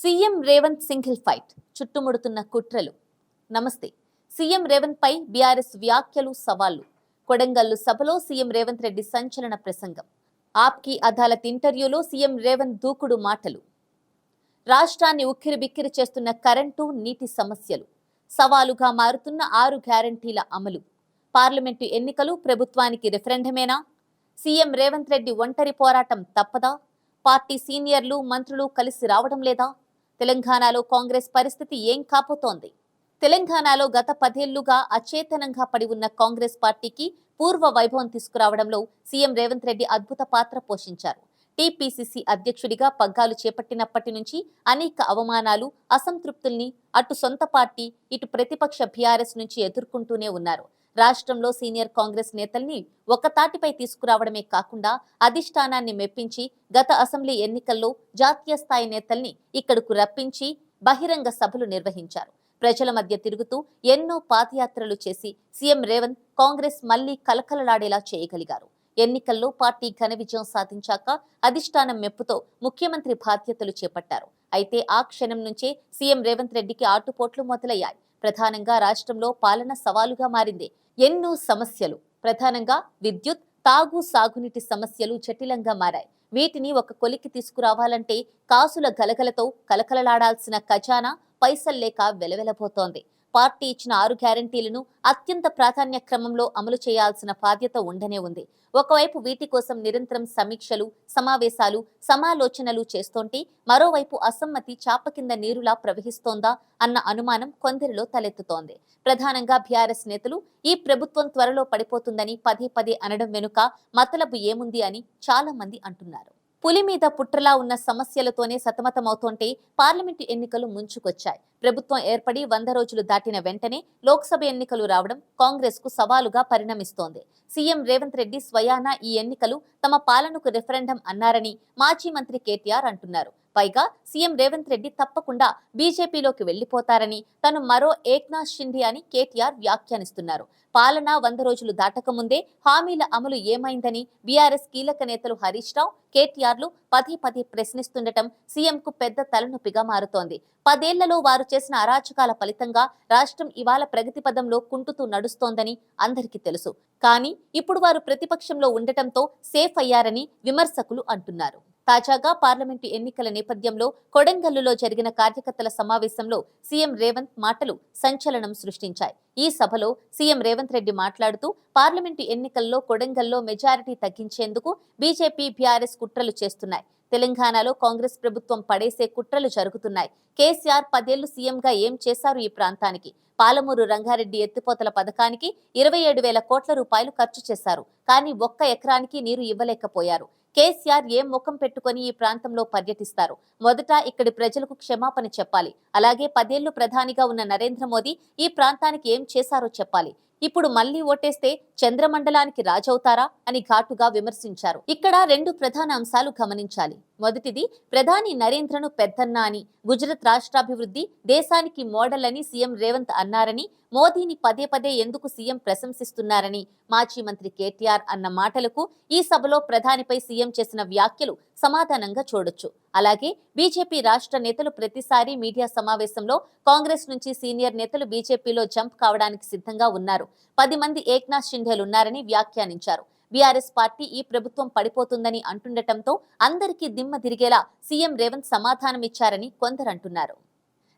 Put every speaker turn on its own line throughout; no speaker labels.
CM Revanth single fight చుట్టుముడుతున్న కుట్రలు. నమస్తే. CM Revanth పై BRS వ్యాఖ్యలు సవాళ్లు. కొడంగల్లు సభలో సీఎం రేవంత్ రెడ్డి సంచలన ప్రసంగం. ఆప్కి అదాలత్ ఇంటర్వ్యూలో సీఎం రేవంత్ దూకుడు మాటలు. రాష్ట్రాన్ని ఉక్కిరిబిక్కిరి చేస్తున్న కరెంటు, నీటి సమస్యలు. సవాలుగా మారుతున్న 6 గ్యారంటీల అమలు. పార్లమెంటు ఎన్నికలు ప్రభుత్వానికి రిఫరెండమేనా? సీఎం రేవంత్ రెడ్డి ఒంటరి పోరాటం తప్పదా? పార్టీ సీనియర్లు, మంత్రులు కలిసి రావడం లేదా? తెలంగాణలో కాంగ్రెస్ పరిస్థితి ఏం కాబోతోంది? తెలంగాణలో గత 10 ఏళ్లుగా అచేతనంగా పడి ఉన్న కాంగ్రెస్ పార్టీకి పూర్వ వైభవం తీసుకురావడంలో సీఎం రేవంత్ రెడ్డి అద్భుత పాత్ర పోషించారు. టీపీసీసీ అధ్యక్షుడిగా పగ్గాలు చేపట్టినప్పటి నుంచి అనేక అవమానాలు, అసంతృప్తుల్ని అటు సొంత పార్టీ, ఇటు ప్రతిపక్ష బీఆర్ఎస్ నుంచి ఎదుర్కొంటూనే ఉన్నారు. రాష్ట్రంలో సీనియర్ కాంగ్రెస్ నేతల్ని ఒకతాటిపై తీసుకురావడమే కాకుండా అధిష్టానాన్ని మెప్పించి గత అసెంబ్లీ ఎన్నికల్లో జాతీయ స్థాయి నేతల్ని ఇక్కడకు రప్పించి బహిరంగ సభలు నిర్వహించారు. ప్రజల మధ్య తిరుగుతూ ఎన్నో పాదయాత్రలు చేసి సీఎం రేవంత్ కాంగ్రెస్ మళ్లీ కలకలలాడేలా చేయగలిగారు. ఎన్నికల్లో పార్టీ ఘన విజయం సాధించాక అధిష్టానం మెప్పుతో ముఖ్యమంత్రి బాధ్యతలు చేపట్టారు. అయితే ఆ క్షణం నుంచే సీఎం రేవంత్ రెడ్డికి ఆటుపోట్లు మొదలయ్యాయి. ప్రధానంగా రాష్ట్రంలో పాలన సవాలుగా మారింది. ఎన్నో సమస్యలు, ప్రధానంగా విద్యుత్, తాగు, సాగునీటి సమస్యలు జటిలంగా మారాయి. వీటిని ఒక కొలికి తీసుకురావాలంటే కాసుల గలగలతో కలకలలాడాల్సిన ఖజానా పైసల్లేక వెలవెలబోతోంది. పార్టీ ఇచ్చిన 6 గ్యారంటీలను అత్యంత ప్రాధాన్య క్రమంలో అమలు చేయాల్సిన బాధ్యత ఉండనే ఉంది. ఒకవైపు వీటి కోసం నిరంతరం సమీక్షలు, సమావేశాలు, సమాలోచనలు చేస్తోంటే మరోవైపు అసమ్మతి చాప కింద నీరులా ప్రవహిస్తోందా అన్న అనుమానం కొందరిలో తలెత్తుతోంది. ప్రధానంగా బీఆర్ఎస్ నేతలు ఈ ప్రభుత్వం త్వరలో పడిపోతుందని పదే పదే అనడం వెనుక మతలబు ఏముంది అని చాలా మంది అంటున్నారు. పులి మీద పుట్రలా ఉన్న సమస్యలతోనే సతమతమవుతోంటే పార్లమెంటు ఎన్నికలు ముంచుకొచ్చాయి. ప్రభుత్వం ఏర్పడి 100 రోజులు దాటిన వెంటనే లోక్సభ ఎన్నికలు రావడం కాంగ్రెస్ కు సవాలుగా పరిణమిస్తోంది. సీఎం రేవంత్ రెడ్డి స్వయానా ఈ ఎన్నికలు తమ పాలనకు రిఫరెండం అన్నారని మాజీ మంత్రి కేటీఆర్ అంటున్నారు. పైగా సీఎం రేవంత్ రెడ్డి తప్పకుండా బీజేపీలోకి వెళ్లిపోతారని, తను మరో ఏక్నాథ్ షిండే అని కేటీఆర్ వ్యాఖ్యానిస్తున్నారు. పాలన 100 రోజులు దాటకముందే హామీల అమలు ఏమైందని బీఆర్ఎస్ కీలక నేతలు హరీష్ రావు, కేటీఆర్లు పదే పదే ప్రశ్నిస్తుండటం సీఎంకు పెద్ద తలనొప్పిగా మారుతోంది. 10 ఏళ్లలో వారు చేసిన అరాచకాల ఫలితంగా రాష్ట్రం ఇవాళ ప్రగతి పదంలో కుంటుతూ నడుస్తోందని అందరికీ తెలుసు. కానీ ఇప్పుడు వారు ప్రతిపక్షంలో ఉండటంతో సేఫ్ అయ్యారని విమర్శకులు అంటున్నారు. తాజాగా పార్లమెంటు ఎన్నికల నేపథ్యంలో కొడంగల్లులో జరిగిన కార్యకర్తల సమావేశంలో సీఎం రేవంత్ మాటలు సంచలనం సృష్టించాయి. ఈ సభలో సీఎం రేవంత్ రెడ్డి మాట్లాడుతూ పార్లమెంటు ఎన్నికల్లో కొడంగల్లో మెజారిటీ తగ్గించేందుకు బీజేపీ, బీఆర్ఎస్ కుట్రలు చేస్తున్నాయి. తెలంగాణలో కాంగ్రెస్ ప్రభుత్వం పడేసే కుట్రలు జరుగుతున్నాయి. కేసీఆర్ 10 ఏళ్లు సీఎంగా ఏం చేశారు ఈ ప్రాంతానికి? పాలమూరు రంగారెడ్డి ఎత్తిపోతల పథకానికి 27,000 కోట్ల రూపాయలు ఖర్చు చేశారు. కానీ 1 ఎకరానికి నీరు ఇవ్వలేకపోయారు. కేసీఆర్ ఏం ముఖం పెట్టుకుని ఈ ప్రాంతంలో పర్యటిస్తారు? మొదట ఇక్కడి ప్రజలకు క్షమాపణ చెప్పాలి. అలాగే 10 ఏళ్లు ప్రధానిగా ఉన్న నరేంద్ర మోదీ ఈ ప్రాంతానికి ఏం చేశారో చెప్పాలి. ఇప్పుడు మళ్లీ ఓటేస్తే చంద్రమండలానికి రాజవుతారా అని ఘాటుగా విమర్శించారు. ఇక్కడ 2 ప్రధాన అంశాలు గమనించాలి. మొదటిది, ప్రధాని నరేంద్రను పెద్దన్న అని, గుజరాత్ రాష్ట్రాభివృద్ధి దేశానికి మోడల్ అని సీఎం రేవంత్ అన్నారని, మోదీని పదే పదే ఎందుకు సీఎం ప్రశంసిస్తున్నారని మాజీ మంత్రి కేటీఆర్ అన్న మాటలకు ఈ సభలో ప్రధానిపై సీఎం చేసిన వ్యాఖ్యలు సమాధానంగా చూడొచ్చు. అలాగే బీజేపీ రాష్ట్ర నేతలు ప్రతిసారి మీడియా సమావేశంలో కాంగ్రెస్ నుంచి సీనియర్ నేతలు బీజేపీలో జంప్ కావడానికి సిద్ధంగా ఉన్నారు. 10 మంది ఏక్నాథ్ షిండేలున్నారని వ్యాఖ్యానించారు. బీఆర్ఎస్ పార్టీ ఈ ప్రభుత్వం పడిపోతుందని అంటుండటంతో అందరికీ దిమ్మ తిరిగేలా సీఎం రేవంత్ సమాధానమిచ్చారని కొందరంటున్నారు.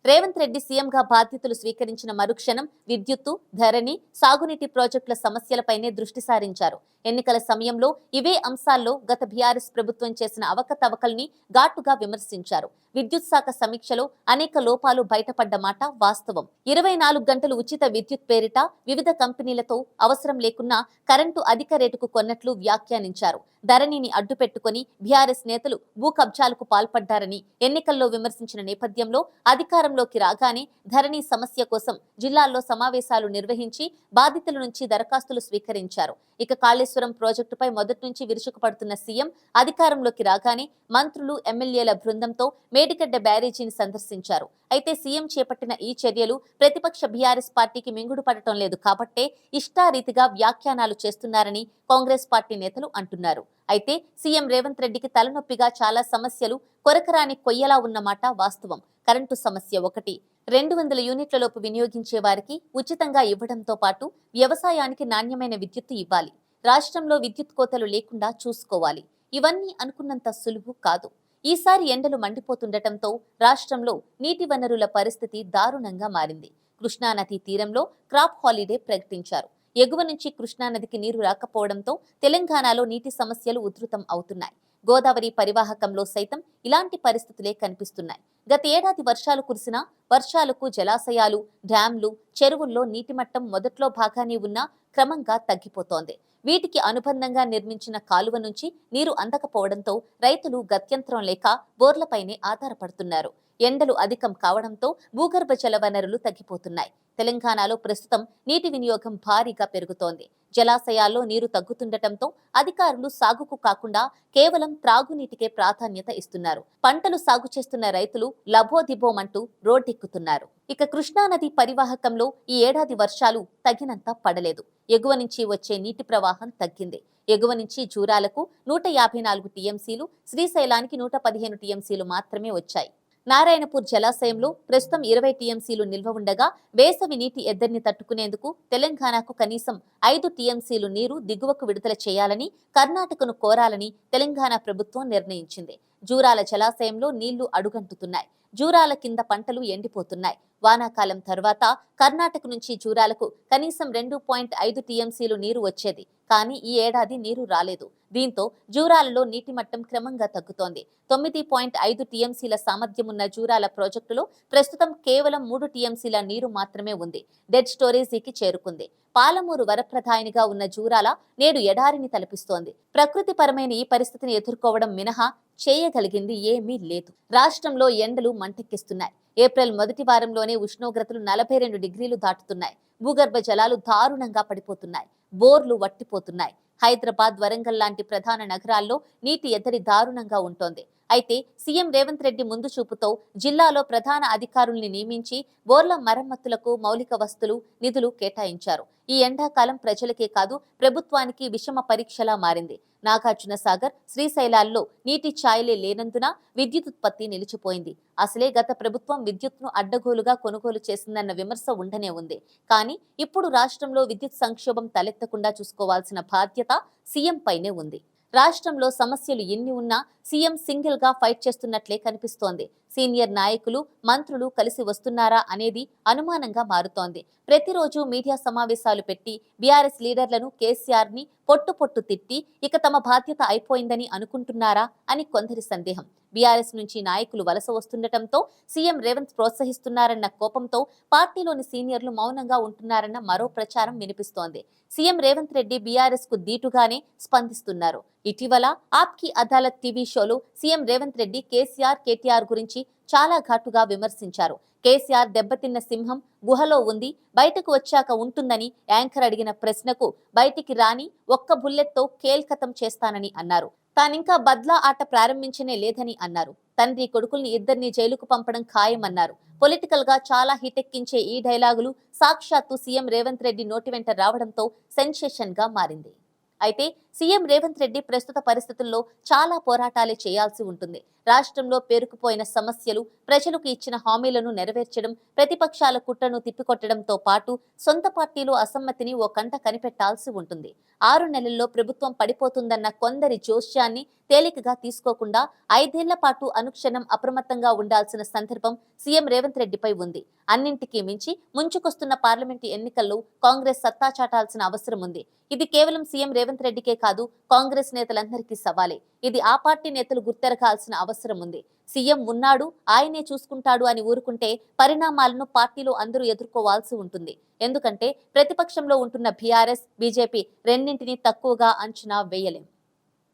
రేవంత్ రెడ్డి సీఎంగా బాధ్యతలు స్వీకరించిన మరుక్షణం విద్యుత్తు, ధరణి, సాగునీటి ప్రాజెక్టుల సమస్యలపైనే దృష్టి సారించారు. ఎన్నికల సమయంలో ఇవే అంశాల్లో గత బీఆర్ఎస్ ప్రభుత్వం చేసిన అవకతవకల్ని ఘాటుగా విమర్శించారు. విద్యుత్ శాఖ సమీక్షలో అనేక లోపాలు బయటపడ్డ మాట వాస్తవం. 24 గంటలు ఉచిత విద్యుత్ పేరిట వివిధ కంపెనీలతో అవసరం లేకున్నా కరెంటు అధిక రేటుకు కొన్నట్లు వ్యాఖ్యానించారు. ధరణిని అడ్డుపెట్టుకుని బీఆర్ఎస్ నేతలు భూ కబ్జాలకు పాల్పడ్డారని ఎన్నికల్లో విమర్శించిన నేపథ్యంలో అధికారంలోకి రాగానే ధరణి సమస్య కోసం జిల్లాల్లో సమావేశాలు నిర్వహించి బాధితుల నుంచి దరఖాస్తులు స్వీకరించారు. ఇక కాళేశ్వరం ప్రాజెక్టుపై మొదటి నుంచి విరుచుకుపడుతున్న సీఎం అధికారంలోకి రాగానే మంత్రులు, ఎమ్మెల్యేల బృందంతో మేడిగడ్డ బ్యారేజీని సందర్శించారు. అయితే సీఎం చేపట్టిన ఈ చర్యలు ప్రతిపక్ష బీఆర్ఎస్ పార్టీకి మింగుడు పడటం లేదు కాబట్టే ఇష్టారీతిగా వ్యాఖ్యానాలు చేస్తున్నారని కాంగ్రెస్ పార్టీ నేతలు అంటున్నారు. అయితే సీఎం రేవంత్ రెడ్డికి తలనొప్పిగా చాలా సమస్యలు కొరకరాని కొయ్యలా ఉన్నమాట వాస్తవం. కరెంటు సమస్య ఒకటి. 200 యూనిట్లలోపు వినియోగించే వారికి ఉచితంగా ఇవ్వడంతో పాటు వ్యవసాయానికి నాణ్యమైన విద్యుత్తు ఇవ్వాలి. రాష్ట్రంలో విద్యుత్ కోతలు లేకుండా చూసుకోవాలి. ఇవన్నీ అనుకున్నంత సులువు కాదు. ఈసారి ఎండలు మండిపోతుండటంతో రాష్ట్రంలో నీటి వనరుల పరిస్థితి దారుణంగా మారింది. కృష్ణానది తీరంలో క్రాప్ హాలిడే ప్రకటించారు. ఎగువ నుంచి కృష్ణానదికి నీరు రాకపోవడంతో తెలంగాణలో నీటి సమస్యలు ఉధృతం అవుతున్నాయి. గోదావరి పరివాహకంలో సైతం ఇలాంటి పరిస్థితులే కనిపిస్తున్నాయి. గత ఏడాది వర్షాలు కురిసినా వర్షాలకు జలాశయాలు, డ్యాంలు, చెరువుల్లో నీటి మట్టం మొదట్లో బాగానే ఉన్నా క్రమంగా తగ్గిపోతోంది. వీటికి అనుబంధంగా నిర్మించిన కాలువ నుంచి నీరు అందకపోవడంతో రైతులు గత్యంతరం లేక బోర్లపైనే ఆధారపడుతున్నారు. ఎండలు అధికం కావడంతో భూగర్భ జల వనరులు తగ్గిపోతున్నాయి. తెలంగాణలో ప్రస్తుతం నీటి వినియోగం భారీగా పెరుగుతోంది. జలాశయాల్లో నీరు తగ్గుతుండటంతో అధికారులు సాగుకు కాకుండా కేవలం త్రాగునీటికే ప్రాధాన్యత ఇస్తున్నారు. పంటలు సాగు చేస్తున్న రైతులు లబోదిబోమంటూ రోడ్డెక్కుతున్నారు. ఇక కృష్ణానది పరివాహకంలో ఈ ఏడాది వర్షాలు తగినంత పడలేదు. ఎగువ నుంచి వచ్చే నీటి ప్రవాహం తగ్గింది. ఎగువ నుంచి జూరాలకు 154 టీఎంసీలు, శ్రీశైలానికి 115 టీఎంసీలు మాత్రమే వచ్చాయి. నారాయణపూర్ జలాశయంలో ప్రస్తుతం 20 టీఎంసీలు నిల్వ ఉండగా వేసవి నీటి ఎద్దడిని తట్టుకునేందుకు తెలంగాణకు కనీసం 5 టీఎంసీలు నీరు దిగువకు విడుదల చేయాలని కర్ణాటకను కోరాలని తెలంగాణ ప్రభుత్వం నిర్ణయించింది. జూరాల జలాశయంలో నీళ్లు అడుగంటుతున్నాయి. జూరాల కింద పంటలు ఎండిపోతున్నాయి. వానాకాలం తర్వాత కర్ణాటక నుంచి జూరాలకు కనీసం 2.5 టీఎంసీలు నీరు వచ్చేది. కానీ ఈ ఏడాది నీరు రాలేదు. దీంతో జూరాలలో నీటి మట్టం క్రమంగా తగ్గుతోంది. 9.5 టీఎంసీల సామర్థ్యం ఉన్న జూరాల ప్రాజెక్టులో ప్రస్తుతం కేవలం 3 టీఎంసీల నీరు మాత్రమే ఉంది. డెడ్ స్టోరేజీకి చేరుకుంది. పాలమూరు వరప్రధానిగా ఉన్న జూరాల నేడు ఎడారిని తలపిస్తోంది. ప్రకృతిపరమైన ఈ పరిస్థితిని ఎదుర్కోవడం మినహా చేయగలిగింది ఏమీ లేదు. రాష్ట్రంలో ఎండలు మంటెక్కిస్తున్నాయి. ఏప్రిల్ మొదటి వారంలోనే ఉష్ణోగ్రతలు 42 డిగ్రీలు దాటుతున్నాయి. భూగర్భ జలాలు దారుణంగా పడిపోతున్నాయి. బోర్లు వట్టిపోతున్నాయి. హైదరాబాద్, వరంగల్ లాంటి ప్రధాన నగరాల్లో నీటి ఎద్దడి దారుణంగా ఉంటోంది. అయితే సీఎం రేవంత్ రెడ్డి ముందు చూపుతో జిల్లాలో ప్రధాన అధికారుల్ని నియమించి బోర్ల మరమ్మతులకు మౌలిక వస్తువులు, నిధులు కేటాయించారు. ఈ ఎండాకాలం ప్రజలకే కాదు ప్రభుత్వానికి విషమ పరీక్షలా మారింది. నాగార్జున సాగర్, శ్రీశైలాల్లో నీటి ఛాయలే లేనందున విద్యుత్ ఉత్పత్తి నిలిచిపోయింది. అసలే గత ప్రభుత్వం విద్యుత్ను అడ్డగోలుగా కొనుగోలు చేసిందన్న విమర్శ ఉండనే ఉంది. కానీ ఇప్పుడు రాష్ట్రంలో విద్యుత్ సంక్షోభం తలెత్తకుండా చూసుకోవాల్సిన బాధ్యత సీఎం పైనే ఉంది. రాష్ట్రంలో సమస్యలు ఎన్ని ఉన్నా సీఎం సింగిల్ గా ఫైట్ చేస్తున్నట్లే కనిపిస్తోంది. సీనియర్ నాయకులు, మంత్రులు కలిసి వస్తున్నారా అనేది అనుమానంగా మారుతోంది. ప్రతిరోజు మీడియా సమావేశాలు పెట్టి బీఆర్ఎస్ లీడర్లను, కేసీఆర్ ని పొట్టు తిట్టి ఇక తమ బాధ్యత అయిపోయిందని అనుకుంటున్నారా అని కొందరి సందేహం. బీఆర్ఎస్ నుంచి నాయకులు వలస వస్తుండటంతో సీఎం రేవంత్ ప్రోత్సహిస్తున్నారన్న కోపంతో పార్టీలోని సీనియర్లు మౌనంగా ఉంటున్నారన్న మరో ప్రచారం వినిపిస్తోంది. సీఎం రేవంత్ రెడ్డి బీఆర్ఎస్ కు దీటుగానే స్పందిస్తున్నారు. ఇటీవల ఆప్కి అదాలత్ టీవీ షోలో సీఎం రేవంత్ రెడ్డి కేసీఆర్, కేటీఆర్ గురించి చాలా ఘాటుగా విమర్శించారు. కేసీఆర్ దెబ్బతిన్న సింహం గుహలో ఉంది, బయటకు వచ్చాక ఉంటుందని యాంకర్ అడిగిన ప్రశ్నకు బయటికి రాని ఒక్క బుల్లెట్తో కేల్కతం చేస్తానని అన్నారు. తానింకా బద్లా ఆట ప్రారంభించనే లేదని అన్నారు. తండ్రి కొడుకుల్ని ఇద్దరిని జైలుకు పంపడం ఖాయమన్నారు. పొలిటికల్ గా చాలా హిటెక్కించే ఈ డైలాగులు సాక్షాత్తు సీఎం రేవంత్ రెడ్డి నోటి వెంట రావడంతో సెన్సేషన్ గా మారింది. అయితే సీఎం రేవంత్ రెడ్డి ప్రస్తుత పరిస్థితుల్లో చాలా పోరాటాలే చేయాల్సి ఉంటుంది. రాష్ట్రంలో పేరుకుపోయిన సమస్యలు, ప్రజలకు ఇచ్చిన హామీలను నెరవేర్చడం, ప్రతిపక్షాల కుట్రను తిప్పికొట్టడంతో పాటు సొంత పార్టీలో అసమ్మతిని ఓ కంట కనిపెట్టాల్సి ఉంటుంది. 6 నెలల్లో ప్రభుత్వం పడిపోతుందన్న కొందరి జోష్యాన్ని తేలికగా తీసుకోకుండా 5 ఏళ్ల పాటు అనుక్షణం అప్రమత్తంగా ఉండాల్సిన సందర్భం సీఎం రేవంత్ రెడ్డిపై ఉంది. అన్నింటికీ మించి ముంచుకొస్తున్న పార్లమెంటు ఎన్నికల్లో కాంగ్రెస్ సత్తా చాటాల్సిన అవసరం ఉంది. ఇది కేవలం సీఎం రేవంత్ రెడ్డికే కాదు, కాంగ్రెస్ నేతలందరికీ సవాలే. ఇది ఆ పార్టీ నేతలు గుర్తెరగాల్సిన అవసరం ఉంది. సీఎం ఉన్నాడు, ఆయనే చూసుకుంటాడు అని ఊరుకుంటే పరిణామాలను పార్టీలో అందరూ ఎదుర్కోవాల్సి ఉంటుంది. ఎందుకంటే ప్రతిపక్షంలో ఉంటున్న బీఆర్ఎస్, బీజేపీ రెండింటినీ తక్కువగా అంచనా వేయలేం.